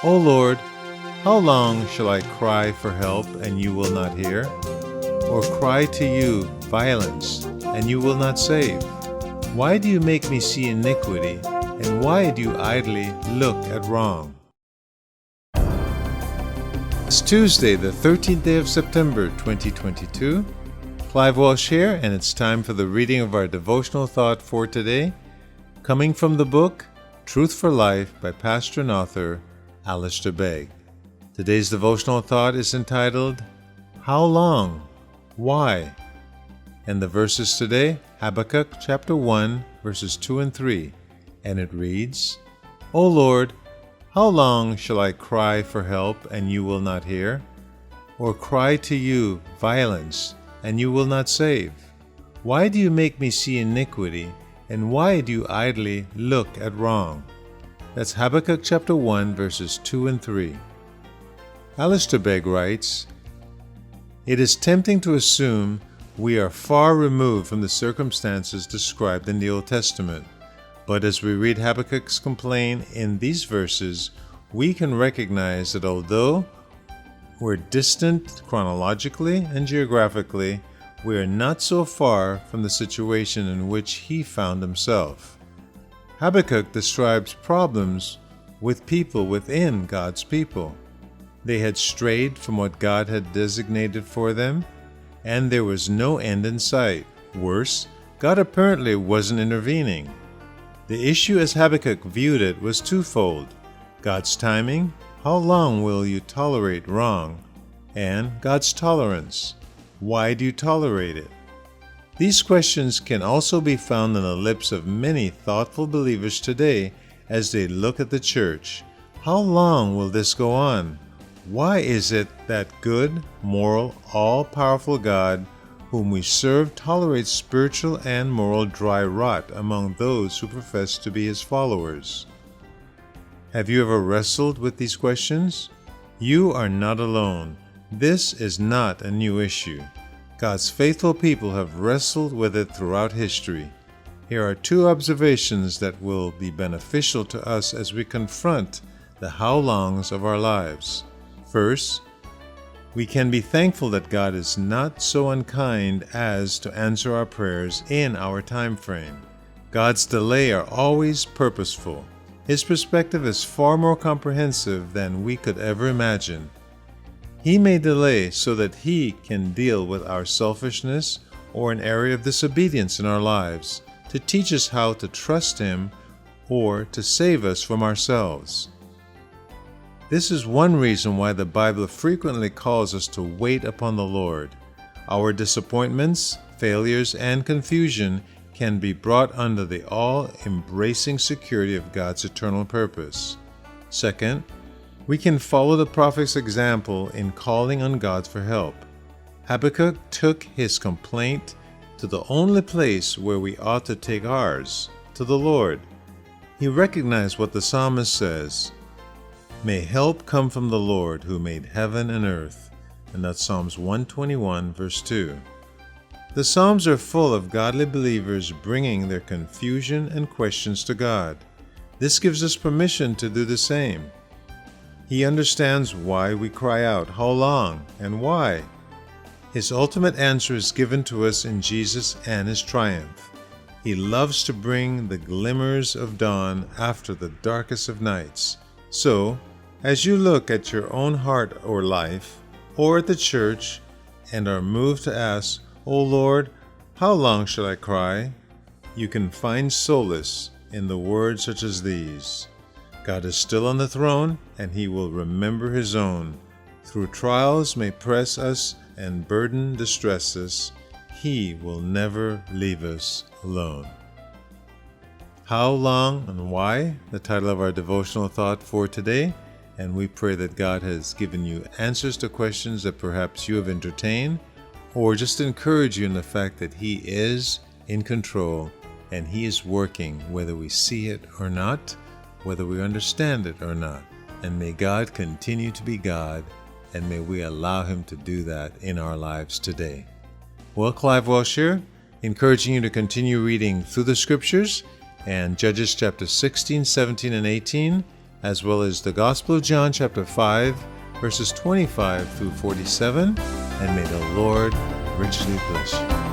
O Lord, how long shall I cry for help, and you will not hear? Or cry to you violence, and you will not save? Why do you make me see iniquity, and why do you idly look at wrong? It's Tuesday, the 13th day of September, 2022. Clive Walsh here, and it's time for the reading of our devotional thought for today, coming from the book Truth for Life by pastor and author Alistair Begg. Today's devotional thought is entitled, How Long? Why? And the verses today, Habakkuk chapter 1, verses 2 and 3, and it reads, O Lord, how long shall I cry for help, and you will not hear? Or cry to you violence, and you will not save? Why do you make me see iniquity, and why do you idly look at wrong? That's Habakkuk chapter 1, verses 2 and 3. Alistair Begg writes, It is tempting to assume we are far removed from the circumstances described in the Old Testament, but as we read Habakkuk's complaint in these verses, we can recognize that although we're distant chronologically and geographically, we are not so far from the situation in which he found himself. Habakkuk describes problems with people within God's people. They had strayed from what God had designated for them, and there was no end in sight. Worse, God apparently wasn't intervening. The issue as Habakkuk viewed it was twofold: God's timing, how long will you tolerate wrong? And God's tolerance, why do you tolerate it? These questions can also be found on the lips of many thoughtful believers today as they look at the church. How long will this go on? Why is it that good, moral, all-powerful God whom we serve tolerates spiritual and moral dry rot among those who profess to be his followers? Have you ever wrestled with these questions? You are not alone. This is not a new issue. God's faithful people have wrestled with it throughout history. Here are two observations that will be beneficial to us as we confront the how longs of our lives. First, we can be thankful that God is not so unkind as to answer our prayers in our time frame. God's delay are always purposeful. His perspective is far more comprehensive than we could ever imagine. He may delay so that he can deal with our selfishness or an area of disobedience in our lives, to teach us how to trust him or to save us from ourselves. This is one reason why the Bible frequently calls us to wait upon the Lord. Our disappointments, failures, and confusion can be brought under the all-embracing security of God's eternal purpose. Second, we can follow the prophet's example in calling on God for help. Habakkuk took his complaint to the only place where we ought to take ours, to the Lord. He recognized what the psalmist says, May help come from the Lord who made heaven and earth. And that's Psalms 121, verse 2. The Psalms are full of godly believers bringing their confusion and questions to God. This gives us permission to do the same. He understands why we cry out, how long, and why. His ultimate answer is given to us in Jesus and his triumph. He loves to bring the glimmers of dawn after the darkest of nights. So, as you look at your own heart or life, or at the church, and are moved to ask, O Lord, how long shall I cry? You can find solace in the words such as these. God is still on the throne, and he will remember his own. Through trials may press us and burden distress us, he will never leave us alone. How long and why? The title of our devotional thought for today, and we pray that God has given you answers to questions that perhaps you have entertained, or just encourage you in the fact that he is in control and he is working whether we see it or not, whether we understand it or not. And may God continue to be God, and may we allow him to do that in our lives today. Well, Clive Walsh here, encouraging you to continue reading through the scriptures and Judges chapter 16, 17, and 18, as well as the Gospel of John chapter 5, verses 25 through 47, and may the Lord richly bless you.